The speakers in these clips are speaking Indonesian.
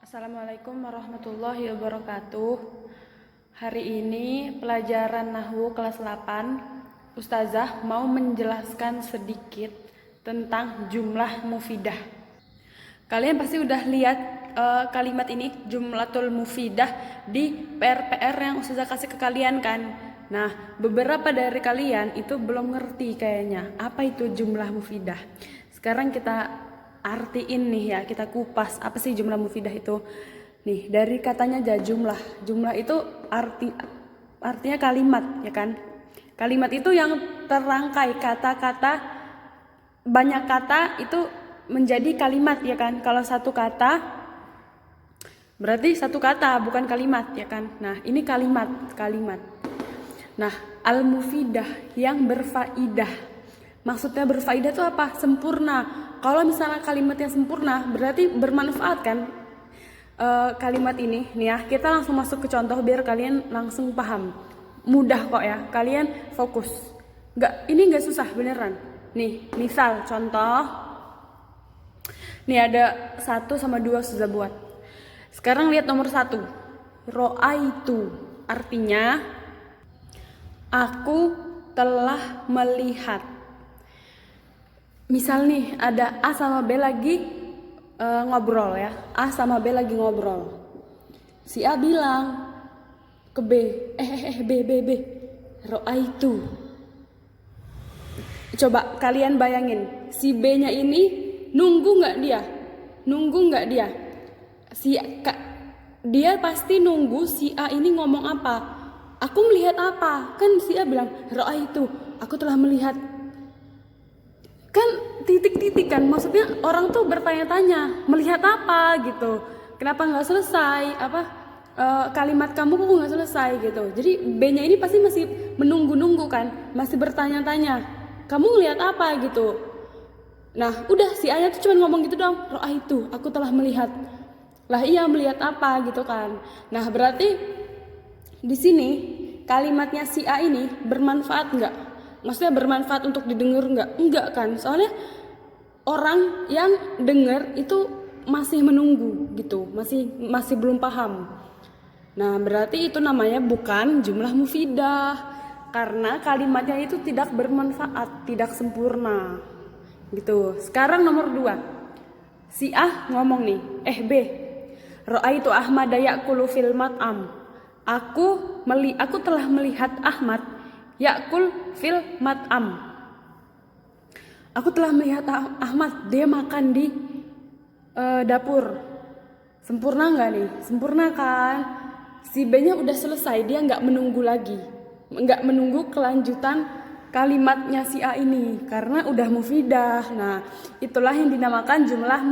Assalamualaikum warahmatullahi wabarakatuh. Hari ini pelajaran Nahwu kelas 8. Ustazah mau menjelaskan sedikit tentang jumlah mufidah. Kalian pasti udah lihat kalimat ini, jumlatul mufidah, di PR-PR yang Ustazah kasih ke kalian kan. Nah, beberapa dari kalian itu belum ngerti kayaknya apa itu jumlah mufidah. Sekarang kita artiin nih ya, kita kupas apa sih jumlah mufidah itu. Nih, dari katanya aja jumlah itu artinya kalimat ya kan. Kalimat itu yang terangkai kata-kata, banyak kata itu menjadi kalimat ya kan. Kalau satu kata berarti satu kata, bukan kalimat ya kan. Nah, ini kalimat. Nah, al-mufidah yang berfaidah. Maksudnya berfaidah itu apa? Sempurna. Kalau misalnya kalimatnya sempurna berarti bermanfaat kan kalimat ini. Nih ya, kita langsung masuk ke contoh biar kalian langsung paham. Mudah kok ya, kalian fokus. Ini nggak susah beneran. Nih, misal contoh. Nih ada 1 sama 2 sudah buat. Sekarang lihat nomor 1. Ro'aitu artinya aku telah melihat. Misal nih ada A sama B lagi ngobrol ya. A sama B lagi ngobrol. Si A bilang ke B, B, ro'aitu. Coba kalian bayangin, si B-nya ini nunggu nggak dia? Dia pasti nunggu si A ini ngomong apa. Aku melihat apa? Kan si A bilang ro'aitu, aku telah melihat. Kan titik-titik kan, maksudnya orang tuh bertanya-tanya melihat apa gitu, kenapa nggak selesai kalimat kamu kok nggak selesai gitu. Jadi B-nya ini pasti masih menunggu-nunggu kan, masih bertanya-tanya kamu ngelihat apa gitu. Nah udah si A-nya tuh cuma ngomong gitu dong, ro'ah itu aku telah melihat. Lah iya, melihat apa gitu kan. Nah berarti di sini kalimatnya si A ini bermanfaat nggak? Maksudnya bermanfaat untuk didengar nggak? Enggak kan, soalnya orang yang dengar itu masih menunggu gitu, masih belum paham. Nah berarti itu namanya bukan jumlah mufidah, karena kalimatnya itu tidak bermanfaat, tidak sempurna gitu. Sekarang nomor 2, si A ngomong nih, B, ro'aitu Ahmad ya'kulu fil mat'am. Aku telah melihat Ahmad ya'kul fil mat'am. Aku telah melihat Ahmad, dia makan di dapur. Sempurna nggak nih? Sempurna kan? Si B-nya udah selesai, dia nggak menunggu lagi, nggak menunggu kelanjutan kalimatnya si A ini, karena udah mufidah. Nah itulah yang dinamakan jumlah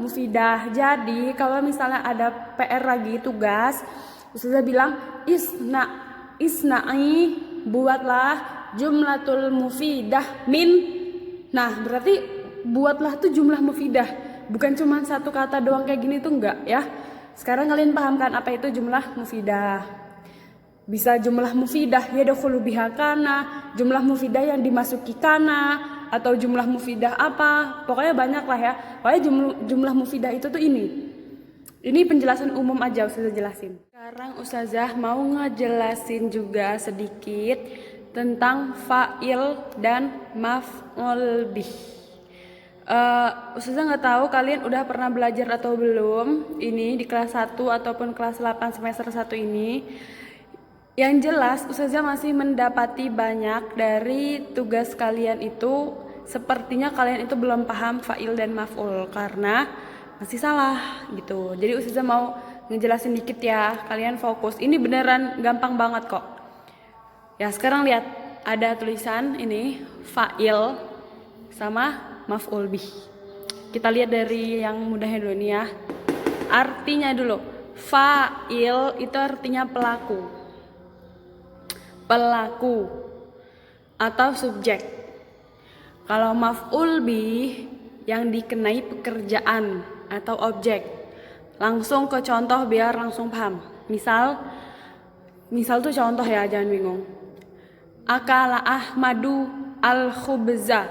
mufidah. Jadi kalau misalnya ada PR lagi, tugas, Ustazah bilang isna'i, buatlah jumlatul mufidah min. Nah berarti buatlah tuh jumlah mufidah, bukan cuma satu kata doang kayak gini tuh enggak ya. Sekarang kalian pahamkan apa itu jumlah mufidah. Bisa jumlah mufidah yadkhulu biha kana, jumlah mufidah yang dimasuki kana, atau jumlah mufidah apa, pokoknya banyak lah ya. Pokoknya jumlah mufidah itu tuh ini penjelasan umum aja Ustazah jelasin. Sekarang Ustazah mau ngejelasin juga sedikit tentang fa'il dan maf'ul bih. Ustazah nggak tahu kalian udah pernah belajar atau belum ini di kelas 1 ataupun kelas 8 semester 1 ini. Yang jelas Ustazah masih mendapati banyak dari tugas kalian itu sepertinya kalian itu belum paham fa'il dan maf'ul karena masih salah gitu. Jadi Ustazah mau ngejelasin dikit ya, kalian fokus. Ini beneran gampang banget kok. Ya sekarang lihat, ada tulisan ini fa'il sama maf'ul bih. Kita lihat dari yang mudahnya dulu nih ya. Artinya dulu, fa'il itu artinya pelaku atau subjek. Kalau maf'ul bih yang dikenai pekerjaan atau objek. Langsung ke contoh biar langsung paham. Misal tuh contoh ya, jangan bingung. Akala Ahmadu al-khubza.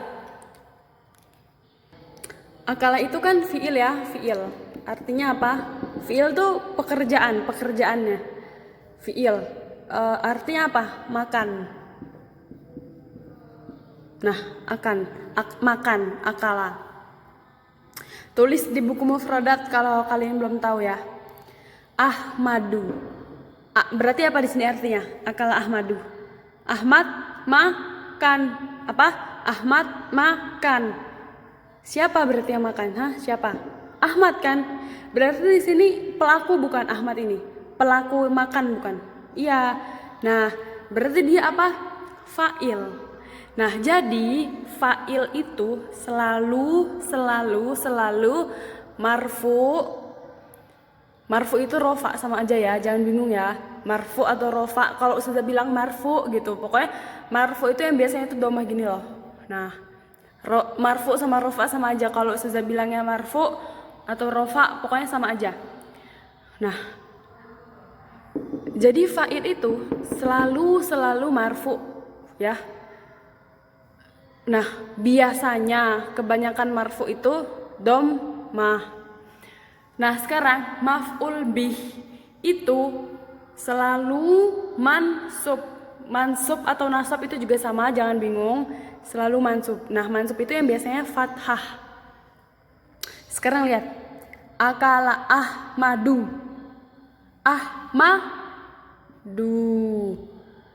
Akala itu kan fiil ya, fiil. Artinya apa? Fiil tuh pekerjaannya. Fiil. Artinya apa? Makan. Nah, makan, akala. Tulis di buku mufradat kalau kalian belum tahu ya. Ahmadu. Berarti apa di sini artinya? Akala Ahmadu. Ahmad makan. Apa? Ahmad makan. Siapa berarti yang makan? Siapa? Ahmad kan? Berarti di sini pelaku bukan Ahmad ini. Pelaku makan bukan? Iya. Nah, berarti dia apa? Fa'il. Nah, jadi fa'il itu selalu marfu. Marfu itu rofa sama aja ya, jangan bingung ya. Marfu atau rofa, kalau ustazah bilang marfu gitu. Pokoknya marfu itu yang biasanya itu domah gini loh. Nah, marfu sama rofa sama aja. Kalau ustazah bilangnya marfu atau rofa, pokoknya sama aja. Nah, jadi fa'il itu selalu marfu ya. Nah, biasanya kebanyakan marfu itu dhammah. Nah, sekarang maf'ul bih itu selalu mansub. Mansub atau nasab itu juga sama, jangan bingung. Selalu mansub. Nah, mansub itu yang biasanya fathah. Sekarang lihat. Akala Ahmadu. Ahmadu.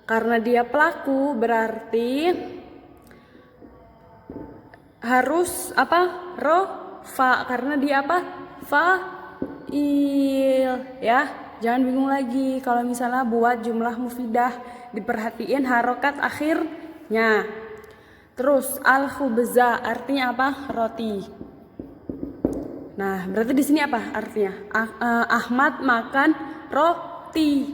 Karena dia pelaku berarti harus apa? Rofa. Karena dia apa? Fa'il ya. Jangan bingung lagi kalau misalnya buat jumlah mufidah, diperhatiin harokat akhirnya. Terus al-khubza artinya apa? Roti. Nah, berarti di sini apa artinya? Ahmad makan roti.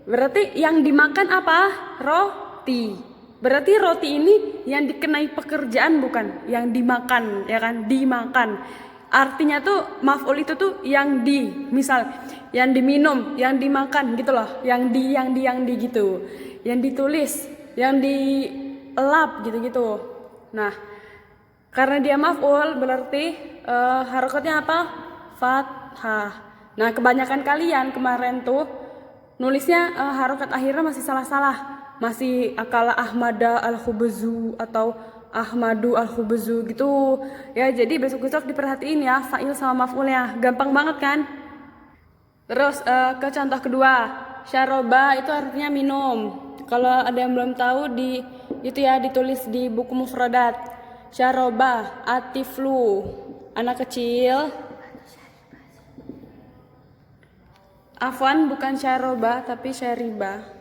Berarti yang dimakan apa? Roti. Berarti roti ini yang dikenai pekerjaan bukan yang dimakan, ya kan? Dimakan. Artinya tuh maf'ul itu tuh yang misal yang diminum, yang dimakan gitu loh, yang di gitu, yang ditulis, yang dielap gitu-gitu. Nah, karena dia maf'ul berarti harokatnya apa? Fathah. Nah, kebanyakan kalian kemarin tuh nulisnya harokat akhirnya masih salah-salah, masih akala Ahmada al-khubzu atau Ahmadu al-khubzu gitu ya. Jadi besok-besok diperhatiin ya fa'il sama maf'ulnya, gampang banget kan. Terus ke contoh kedua, syaroba itu artinya minum. Kalau ada yang belum tahu itu ya ditulis di buku mufradat. Syaroba atiflu, anak kecil. Afwan, bukan syaroba tapi syariba.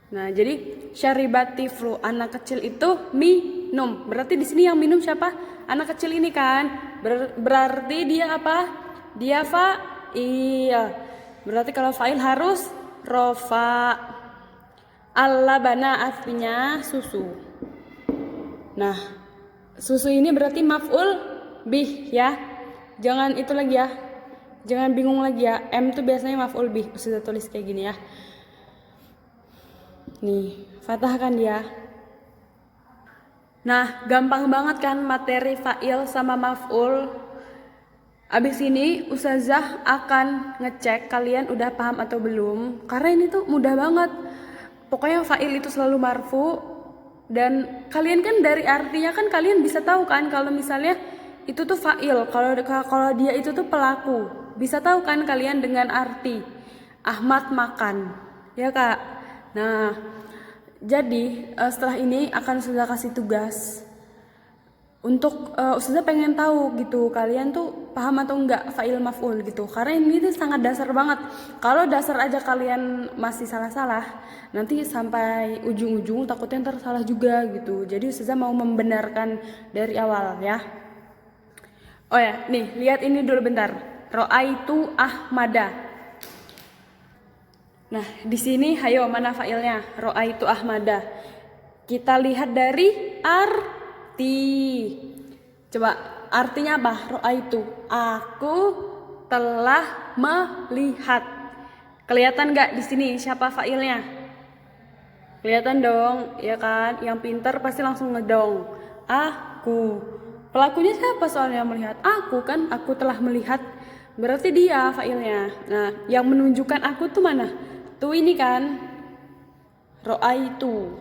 Nah, jadi syaribatiflu, anak kecil itu minum. Berarti di sini yang minum siapa? Anak kecil ini kan. Berarti dia apa? Dia fa'il. Berarti kalau fa'il harus rofa. Al-labana artinya susu. Nah, susu ini berarti maf'ul bih ya. Jangan itu lagi ya. Jangan bingung lagi ya. M itu biasanya maf'ul bih. Sudah tulis kayak gini ya. Nih, fathah kan dia. Nah, gampang banget kan materi fa'il sama maf'ul. Abis ini ustazah akan ngecek kalian udah paham atau belum. Karena ini tuh mudah banget. Pokoknya fa'il itu selalu marfu. Dan kalian kan dari artinya kan kalian bisa tahu kan kalau misalnya itu tuh fa'il. Kalau dia itu tuh pelaku. Bisa tahu kan kalian dengan arti. Ahmad makan. Ya Kak? Nah, jadi setelah ini akan Ustazah kasih tugas untuk Ustazah pengen tahu gitu kalian tuh paham atau enggak fa'il maf'ul gitu. Karena ini tuh sangat dasar banget. Kalau dasar aja kalian masih salah-salah, nanti sampai ujung-ujung takutnya ntar salah juga gitu. Jadi Ustazah mau membenarkan dari awal ya. Oh ya, nih lihat ini dulu bentar. Ro'aitu Ahmada. Nah, di sini hayo mana fa'ilnya? Ro'aitu Ahmada. Kita lihat dari arti. Coba artinya apa? Ro'aitu. Aku telah melihat. Kelihatan nggak di sini siapa fa'ilnya? Kelihatan dong, ya kan? Yang pintar pasti langsung ngedong. Aku. Pelakunya siapa soalnya melihat? Aku kan, aku telah melihat. berarti dia fa'ilnya. Nah, yang menunjukkan aku tuh mana? Tuh ini kan, ro'aitu.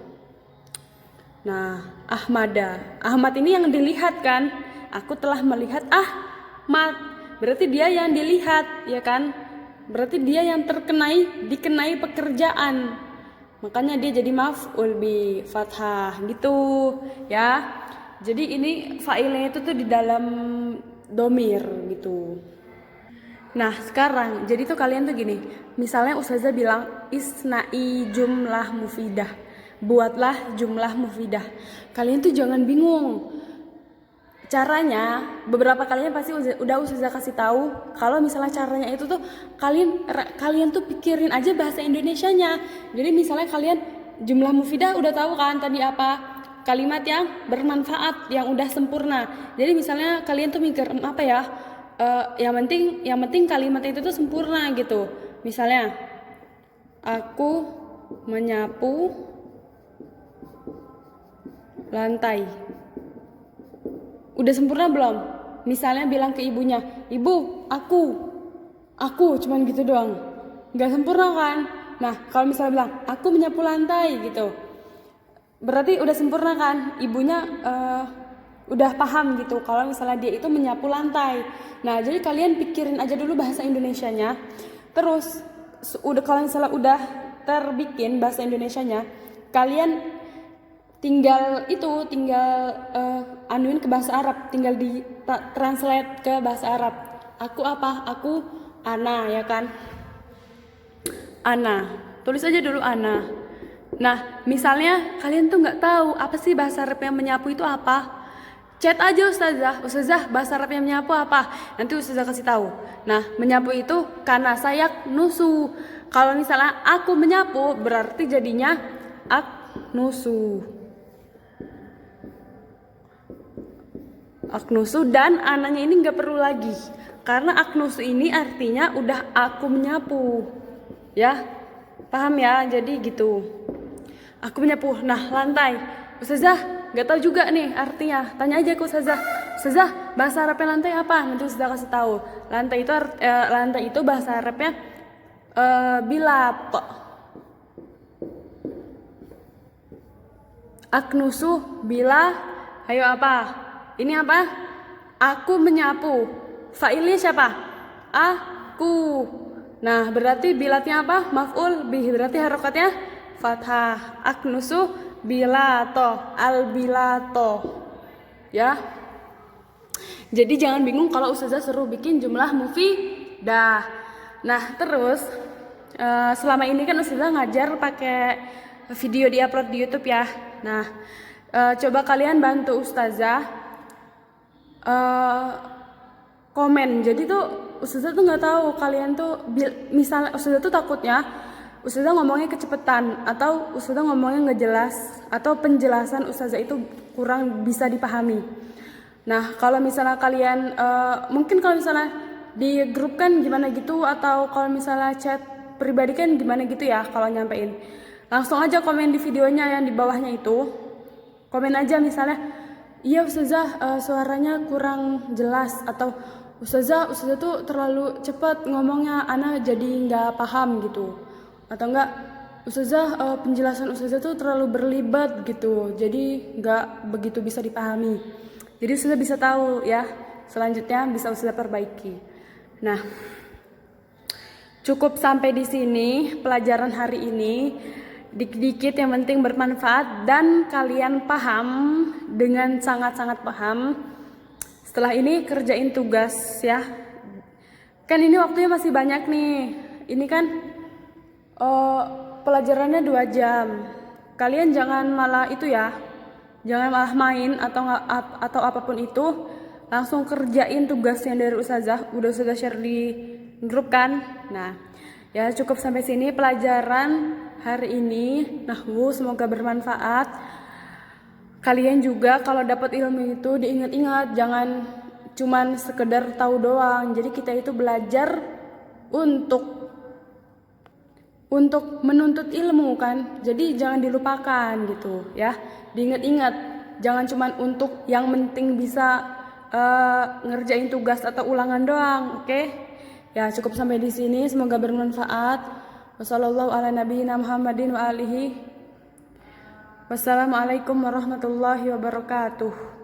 Nah, Ahmada. Ahmad ini yang dilihat kan? Aku telah melihat Ahmad. Berarti dia yang dilihat, ya kan? Berarti dia yang dikenai pekerjaan. Makanya dia jadi maf'ul bi fathah gitu, ya. Jadi ini fa'ilnya itu tuh di dalam domir gitu. Nah sekarang jadi tuh kalian tuh gini, misalnya ustazah bilang isna'i jumlah mufidah, buatlah jumlah mufidah. Kalian tuh jangan bingung caranya. Beberapa kalinya pasti udah ustazah kasih tahu kalau misalnya caranya itu tuh kalian tuh pikirin aja bahasa Indonesianya. Jadi misalnya kalian jumlah mufidah udah tahu kan tadi apa, kalimat yang bermanfaat yang udah sempurna. Jadi misalnya kalian tuh mikir apa ya, yang penting kalimat itu tuh sempurna gitu. Misalnya aku menyapu lantai, udah sempurna belum? Misalnya bilang ke ibunya, ibu aku cuman gitu doang, nggak sempurna kan? Nah kalau misalnya bilang aku menyapu lantai gitu, berarti udah sempurna kan? Ibunya udah paham gitu kalau misalnya dia itu menyapu lantai. Nah jadi kalian pikirin aja dulu bahasa Indonesianya, terus kalau misalnya udah terbikin bahasa Indonesianya, kalian tinggal anuin ke bahasa Arab, tinggal di translate ke bahasa Arab. Aku apa? Aku Ana, ya kan? Ana, tulis aja dulu Ana. Nah misalnya kalian tuh nggak tahu apa sih bahasa Arab yang menyapu itu apa, chat aja ustazah bahasa Arab yang menyapu apa, nanti ustazah kasih tahu. Nah menyapu itu karena sayak nusu. Kalau misalnya aku menyapu berarti jadinya aknusu. Aknusu, dan ananya ini nggak perlu lagi karena aknusu ini artinya udah aku menyapu, ya paham ya? Jadi gitu, aku menyapu. Nah lantai, ustazah nggak tahu juga nih artinya, tanya aja ke ustazah bahasa Arabnya lantai apa, nanti ustazah kasih tahu. Lantai itu bahasa Arabnya bilat. Aknusu bila, ayo apa? Ini apa? Aku menyapu. Fa'ilnya siapa? Aku. Nah berarti bilatnya apa? Maf'ul bih, berarti harokatnya fathah. Aknusu bilato, al bilato, ya. Jadi jangan bingung kalau ustazah suruh bikin jumlah mufidah. Nah terus selama ini kan ustazah ngajar pakai video diupload di YouTube ya. Nah coba kalian bantu ustazah komen. Jadi tuh ustazah tuh nggak tahu kalian tuh misalnya ustazah tuh takutnya ustazah ngomongnya kecepatan atau ustazah ngomongnya nggak jelas atau penjelasan ustazah itu kurang bisa dipahami. Nah kalau misalnya kalian mungkin kalau misalnya di grup kan gimana gitu, atau kalau misalnya chat pribadi kan gimana gitu ya, kalau nyampein langsung aja komen di videonya yang di bawahnya itu, komen aja misalnya iya ustazah suaranya kurang jelas, atau ustazah tuh terlalu cepat ngomongnya, ana jadi nggak paham gitu, atau enggak ustazah penjelasan ustazah tuh terlalu berlibat gitu, jadi nggak begitu bisa dipahami. Jadi ustazah bisa tahu ya, selanjutnya bisa ustazah perbaiki. Nah cukup sampai di sini pelajaran hari ini. Dikit-dikit yang penting bermanfaat dan kalian paham dengan sangat-sangat paham. Setelah ini kerjain tugas ya. Kan ini waktunya masih banyak nih. Ini kan pelajarannya 2 jam. Kalian jangan malah itu ya. Jangan malah main atau apapun itu. Langsung kerjain tugas yang dari ustazah. Udah ustazah share di grup kan. Nah ya cukup sampai sini pelajaran hari ini nahwu, semoga bermanfaat. Kalian juga kalau dapat ilmu itu diingat-ingat, jangan cuman sekedar tahu doang. Jadi kita itu belajar untuk menuntut ilmu kan. Jadi jangan dilupakan gitu ya. Diingat-ingat, jangan cuman untuk yang penting bisa ngerjain tugas atau ulangan doang, oke? Ya, cukup sampai di sini, semoga bermanfaat. Wassallallahu ala nabiyina Muhammadin wa alihi. Wassalamualaikum warahmatullahi wabarakatuh.